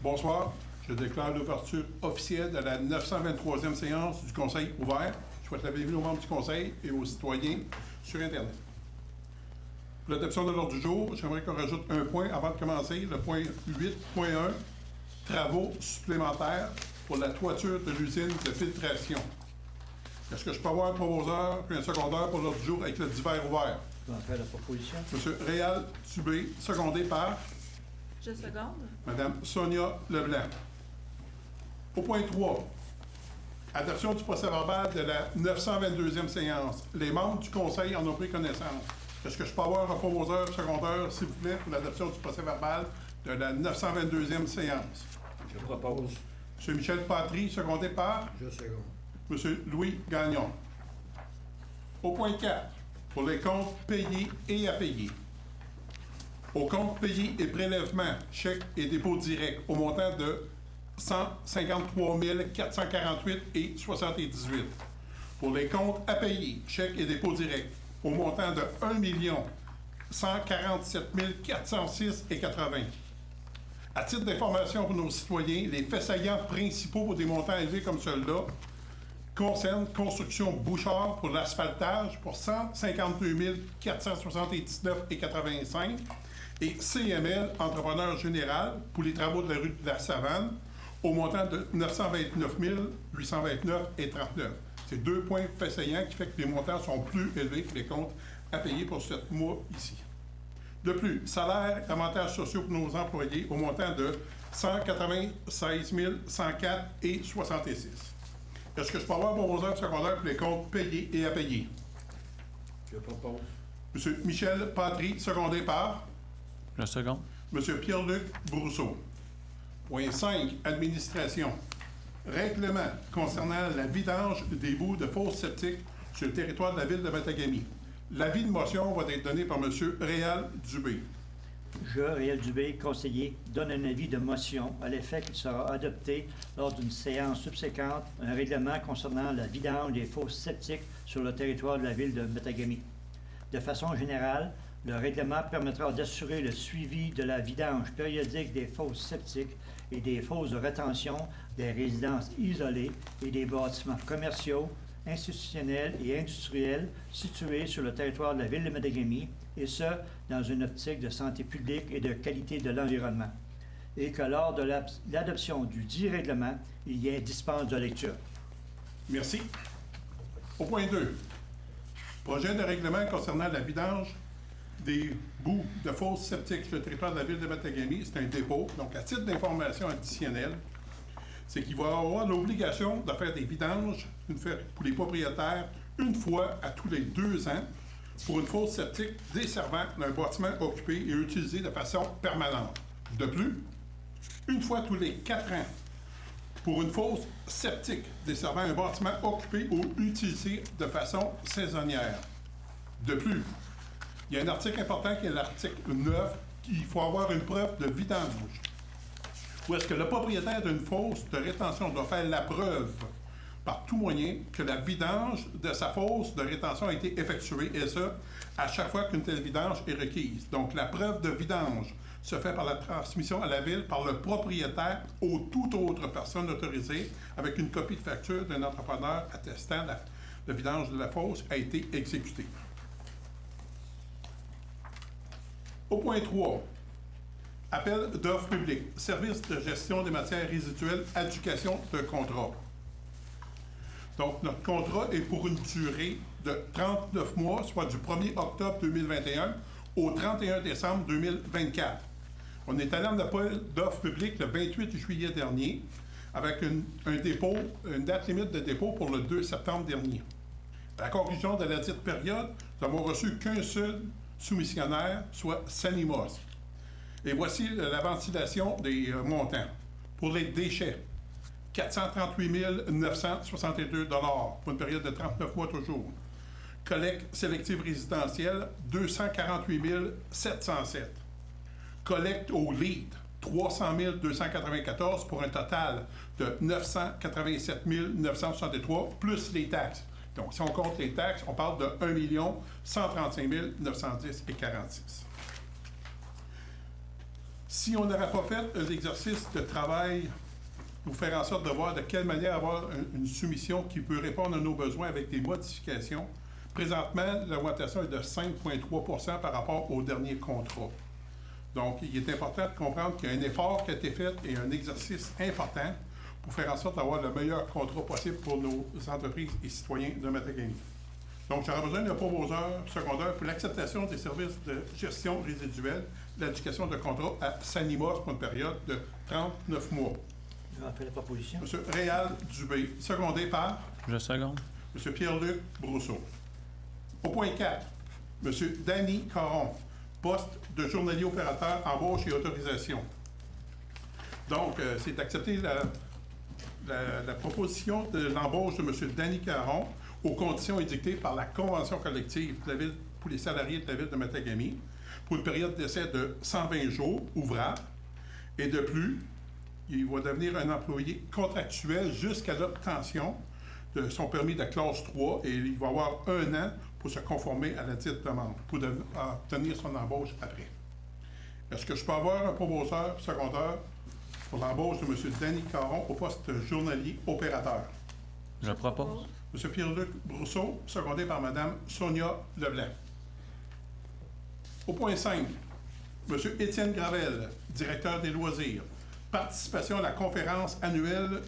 Bonsoir. Je déclare l'ouverture officielle de la 923e séance du Conseil ouvert. Je souhaite la bienvenue aux membres du Conseil et aux citoyens sur Internet. Pour l'adoption de l'ordre du jour, j'aimerais qu'on rajoute un point avant de commencer, le point 8.1, travaux supplémentaires pour la toiture de l'usine de filtration. Est-ce que je peux avoir un proposeur puis un secondeur pour l'ordre du jour avec le divers ouvert? Je vais en faire la proposition. Monsieur Réal Dubé, secondé par Je seconde. Madame Sonia Leblanc. Au point 3, adoption du procès-verbal de la 922e séance. Les membres du Conseil en ont pris connaissance. Est-ce que je peux avoir un proposeur secondeur, s'il vous plaît, pour l'adoption du procès-verbal de la 922e séance? Je propose. M. Michel Patry, secondé par Je seconde. M. Louis Gagnon. Au point 4, pour les comptes payés et à payer. Aux comptes payés et prélèvements, chèques et dépôts directs au montant de 153 448,78. Pour les comptes à payer, chèques et dépôts directs au montant de 1 147 406,80. À titre d'information pour nos citoyens, les faits saillants principaux pour des montants élevés comme ceux-là concernent Construction Bouchard pour l'asphaltage pour 152 479,85 et CML Entrepreneur Général pour les travaux de la rue de la Savane au montant de 929 829,39. C'est deux points faits saillants qui fait que les montants sont plus élevés que les comptes à payer pour ce mois ici. De plus, salaires et avantages sociaux pour nos employés au montant de 196 104,66. Est-ce que je peux avoir un proposeur secondaire pour les comptes payés et à payer? Je propose. M. Michel Patry, secondé par Le second. M. Pierre-Luc Brousseau. Point 5, administration. Règlement concernant la vidange des boues de fosses septiques sur le territoire de la ville de Matagami. L'avis de motion va être donné par M. Réal Dubé. Je, Réal Dubé, conseiller, donne un avis de motion à l'effet qu'il sera adopté lors d'une séance subséquente un règlement concernant la vidange des fosses septiques sur le territoire de la ville de Matagami. De façon générale, le règlement permettra d'assurer le suivi de la vidange périodique des fosses septiques et des fosses de rétention des résidences isolées et des bâtiments commerciaux, institutionnels et industriels situés sur le territoire de la ville de Matagami, et ce, dans une optique de santé publique et de qualité de l'environnement. Et que lors de l'adoption du dit règlement, il y ait dispense de lecture. Merci. Au point 2, projet de règlement concernant la vidange des boues de fosses septiques sur le territoire de la ville de Matagami. C'est un dépôt. Donc, à titre d'information additionnelle, c'est qu'il va avoir l'obligation de faire des vidanges pour les propriétaires une fois à tous les 2 ans pour une fosse septique desservant un bâtiment occupé et utilisé de façon permanente. De plus, une fois tous les 4 ans pour une fosse septique desservant un bâtiment occupé ou utilisé de façon saisonnière. De plus, il y a un article important qui est l'article 9, qu'il faut avoir une preuve de vidange. Ou est-ce que le propriétaire d'une fosse de rétention doit faire la preuve par tout moyen que la vidange de sa fosse de rétention a été effectuée, et ça, à chaque fois qu'une telle vidange est requise. Donc, la preuve de vidange se fait par la transmission à la ville par le propriétaire ou toute autre personne autorisée avec une copie de facture d'un entrepreneur attestant la vidange de la fosse a été exécutée. Au point 3, appel d'offres publiques, service de gestion des matières résiduelles, adjudication de contrat. Donc, notre contrat est pour une durée de 39 mois, soit du 1er octobre 2021 au 31 décembre 2024. On est allé en appel d'offres publiques le 28 juillet dernier, avec une date limite de dépôt pour le 2 septembre dernier. À la conclusion de la dite période, nous n'avons reçu qu'un seul soumissionnaire, soit Sanimos. Et voici la ventilation des montants. Pour les déchets, 438 962 $ pour une période de 39 mois toujours. Collecte sélective résidentielle, 248 707. Collecte au lead, 300 294 pour un total de 987 963 plus les taxes. Donc, si on compte les taxes, on parle de 1 135 910,46. Si on n'aurait pas fait l'exercice de travail pour faire en sorte de voir de quelle manière avoir une soumission qui peut répondre à nos besoins avec des modifications, présentement, l'augmentation est de 5,3 par rapport au dernier contrat. Donc, il est important de comprendre qu'il y a un effort qui a été fait et un exercice important pour faire en sorte d'avoir le meilleur contrat possible pour nos entreprises et citoyens de Matagami. Donc, j'aurai besoin d'un proposeur secondaire pour l'acceptation des services de gestion résiduelle, l'éducation de contrat à Sanimos pour une période de 39 mois. Je vais en faire la proposition. M. Réal Dubé, secondé par Je seconde. M. Pierre-Luc Brousseau. Au point 4, M. Danny Caron, poste de journalier opérateur, embauche et autorisation. Donc, c'est d'accepter la proposition de l'embauche de M. Danny Caron aux conditions édictées par la Convention collective de la ville pour les salariés de la ville de Matagami pour une période d'essai de 120 jours ouvrables. Et de plus, il va devenir un employé contractuel jusqu'à l'obtention de son permis de classe 3 et il va avoir 1 an pour se conformer à la dite demande, pour obtenir son embauche après. Est-ce que je peux avoir un proposeur secondaire pour l'embauche de M. Danny Caron au poste journalier opérateur? Je propose. M. Pierre-Luc Brousseau, secondé par Mme Sonia Leblanc. Au point 5, M. Étienne Gravel, directeur des loisirs. Participation à la conférence annuelle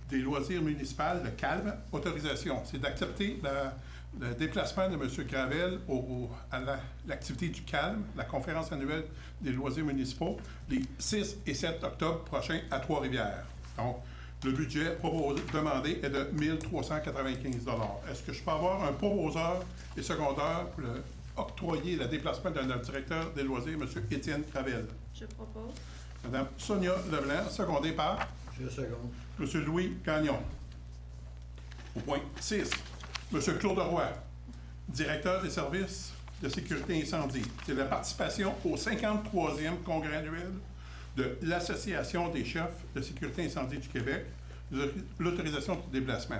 des loisirs municipales, le CALM. Autorisation, c'est d'accepter le déplacement de M. Gravel à l'activité du CALM, la conférence annuelle des loisirs municipaux, les 6 et 7 octobre prochains à Trois-Rivières. Donc, le budget demandé est de 1 395 $. Est-ce que je peux avoir un proposeur et secondaire pour octroyer le déplacement de notre directeur des loisirs, M. Étienne Gravel? Je propose. Mme Sonia Leblanc, secondée par Je seconde. M. Louis Gagnon. Au point 6, M. Claude Roy, directeur des services de sécurité incendie. C'est la participation au 53e congrès annuel de l'Association des chefs de sécurité incendie du Québec, l'autorisation de déplacement.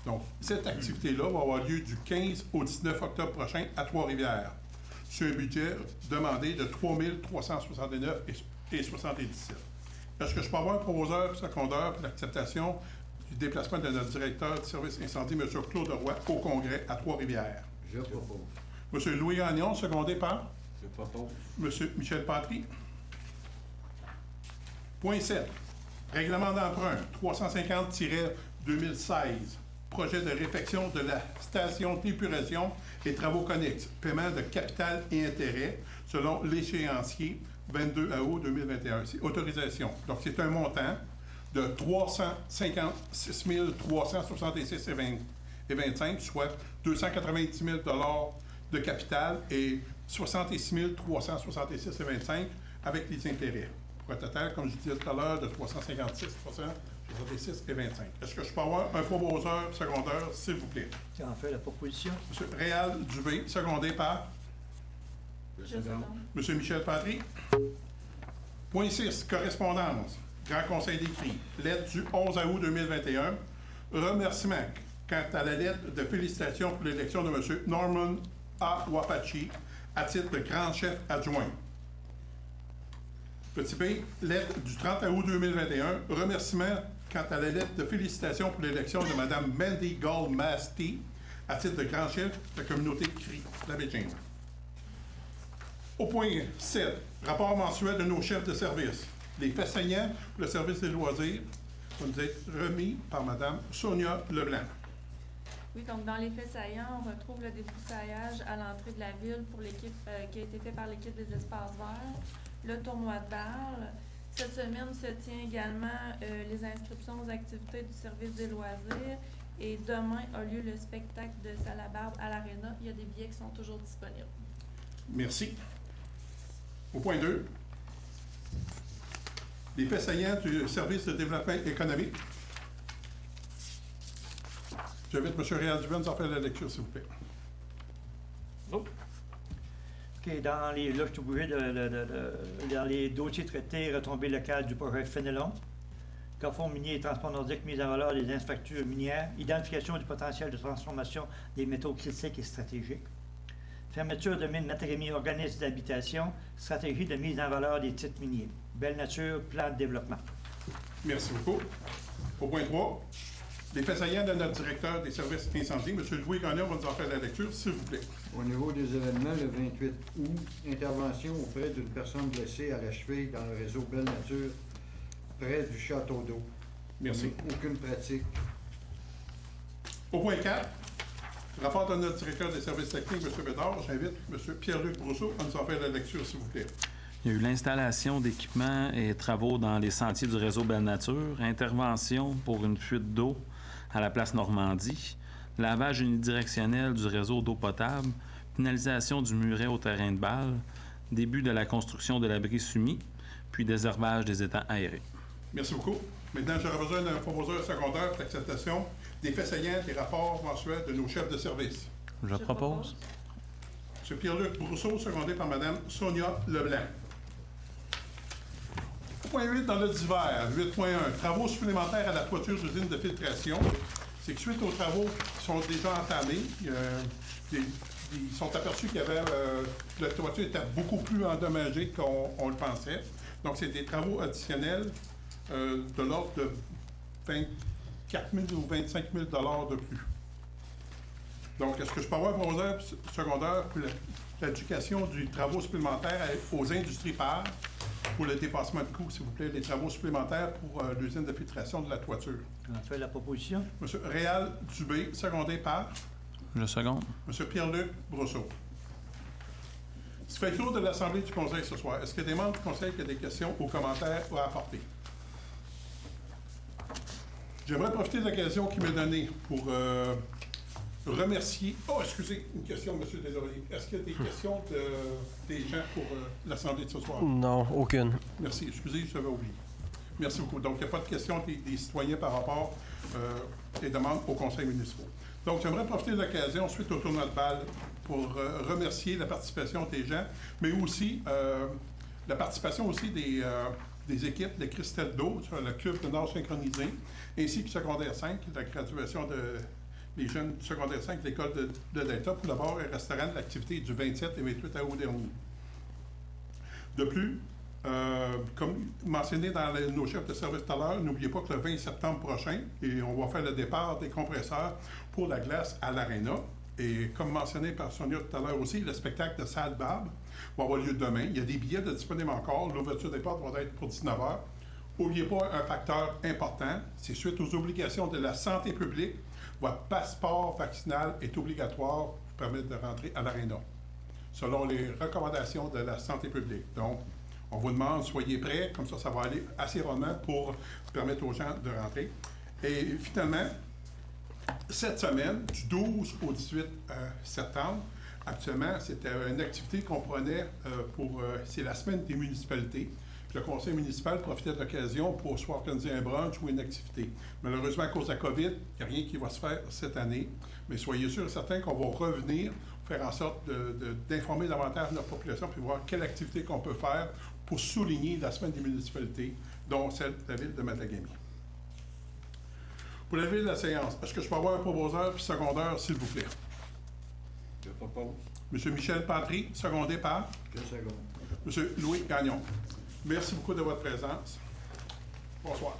Donc, cette activité-là va avoir lieu du 15 au 19 octobre prochain à Trois-Rivières, sur un budget demandé de 3 369,77 $. Est-ce que je peux avoir un proposeur secondaire pour l'acceptation du déplacement de notre directeur du service incendie, M. Claude Roy, au congrès à Trois-Rivières? Je propose. M. Louis Gagnon, secondé par Je propose. M. Michel Patry. Point 7. Règlement d'emprunt 350-2016. Projet de réfection de la station d'épuration et travaux connexes. Paiement de capital et intérêts selon l'échéancier 22 août 2021. C'est autorisation. Donc, c'est un montant de 356 366,25, soit 290 000 $ de capital et 66 366,25 avec les intérêts. Pour un total, comme je disais tout à l'heure, de 356 366,25. Est-ce que je peux avoir un proposeur secondaire, s'il vous plaît? Tu en fais la proposition. M. Réal Dubé, secondé par Je seconde. M. Michel Patry. Point 6, correspondance. Grand Conseil d'écrit. Lettre du 11 août 2021. Remerciement quant à la lettre de félicitations pour l'élection de M. Norman A. Wapachi à titre de grand chef adjoint. Petit B, lettre du 30 août 2021. Remerciement quant à la lettre de félicitations pour l'élection de Mme Mandy Gold-Masti à titre de grand chef de la communauté CRI, la Baie-James. Au point 7, rapport mensuel de nos chefs de service. Les faits saillants pour le service des loisirs vont nous être remis par Mme Sonia Leblanc. Oui, donc dans les faits saillants, on retrouve le débroussaillage à l'entrée de la ville pour l'équipe qui a été fait par l'équipe des espaces verts, le tournoi de balles. Cette semaine se tient également les inscriptions aux activités du service des loisirs et demain a lieu le spectacle de Salabarbe à l'Arena. Il y a des billets qui sont toujours disponibles. Merci. Au point 2, les faits saillants du service de développement économique. J'invite M. Réal Dubé à nous en faire la lecture, s'il vous plaît. OK, dans les, là, je suis obligé dans les dossiers traités, retombées locales du projet Fénelon, Carrefour minier et transport nordique, mise en valeur des infrastructures minières, identification du potentiel de transformation des métaux critiques et stratégiques, Fermeture de mine Matagami organisme d'habitation, stratégie de mise en valeur des titres miniers. Belle nature, plan de développement. Merci beaucoup. Au point 3, les faits saillants de notre directeur des services incendie, M. Louis Gagnon, va nous en faire la lecture, s'il vous plaît. Au niveau des événements, le 28 août, intervention auprès d'une personne blessée à la cheville dans le réseau Belle Nature, près du château d'eau. Merci. Aucune pratique. Au point 4, rapport de notre directeur des services techniques, M. Bédard, j'invite M. Pierre-Luc Brousseau à nous en faire la lecture, s'il vous plaît. Il y a eu l'installation d'équipements et travaux dans les sentiers du réseau Belle Nature, intervention pour une fuite d'eau à la place Normandie, lavage unidirectionnel du réseau d'eau potable, finalisation du muret au terrain de balle, début de la construction de l'abri Sumi, puis désherbage des étangs aérés. Merci beaucoup. Maintenant, j'aurai besoin d'un proposeur secondaire pour l'acceptation des faits saillants des rapports mensuels de nos chefs de service. Je propose. M. Pierre-Luc Brousseau, secondé par Mme Sonia Leblanc. Point 8 dans le divers, 8.1, travaux supplémentaires à la toiture d'usine de filtration. C'est que suite aux travaux qui sont déjà entamés, ils sont aperçus qu'il y avait la toiture était beaucoup plus endommagée qu'on le pensait. Donc, c'est des travaux additionnels de l'ordre de 24 000 ou 25 000 $ de plus. Donc, est-ce que je peux avoir un proposeur secondaire pour l'éducation du travaux supplémentaires aux industries par pour le dépassement de coûts, s'il vous plaît, les travaux supplémentaires pour l'usine de filtration de la toiture? On fait la proposition. M. Réal Dubé, secondé par Je seconde. M. Pierre-Luc Brousseau. Ce fait le tour de l'Assemblée du Conseil ce soir. Est-ce qu'il y a des membres du Conseil qui ont des questions ou commentaires à apporter? J'aimerais profiter de l'occasion qui m'est donnée pour remercier... Oh, excusez, une question, M. Deslauriers. Est-ce qu'il y a des questions des gens pour l'Assemblée de ce soir? Non, aucune. Merci. Excusez, je l'avais oublié. Merci beaucoup. Donc, il n'y a pas de questions des citoyens par rapport aux demandes au Conseil municipal. Donc, j'aimerais profiter de l'occasion, suite au tournoi de balle, pour remercier la participation des gens, mais aussi la participation aussi des équipes de Christelle d'eau sur le club de nord synchronisé, ainsi que secondaire 5, la graduation des jeunes du secondaire 5 de l'école de Delta pour le bar et restaurant de l'activité du 27 et 28 août dernier. De plus, comme mentionné dans nos chefs de service tout à l'heure, n'oubliez pas que le 20 septembre prochain, et on va faire le départ des compresseurs pour la glace à l'Arena. Et comme mentionné par Sonia tout à l'heure aussi, le spectacle de Sad Barbe va avoir lieu demain. Il y a des billets disponibles encore. L'ouverture des portes va être pour 19 h. N'oubliez pas un facteur important, c'est suite aux obligations de la santé publique, votre passeport vaccinal est obligatoire pour permettre de rentrer à l'Arena, selon les recommandations de la santé publique. Donc, on vous demande, soyez prêts, comme ça va aller assez rondement pour permettre aux gens de rentrer. Et finalement, cette semaine, du 12 au 18 septembre, actuellement, c'était une activité qu'on prenait c'est la semaine des municipalités. Puis le conseil municipal profitait de l'occasion pour soit organiser un brunch ou une activité. Malheureusement, à cause de la COVID, il n'y a rien qui va se faire cette année. Mais soyez sûrs et certains qu'on va revenir pour faire en sorte d'informer davantage notre population puis voir quelle activité qu'on peut faire pour souligner la semaine des municipalités, dont celle de la ville de Matagami. Pour la ville de la séance, est-ce que je peux avoir un proposeur puis secondaire, s'il vous plaît? Je propose. M. Michel Patry, secondé par Je seconde. M. Louis Gagnon. Merci beaucoup de votre présence. Bonsoir.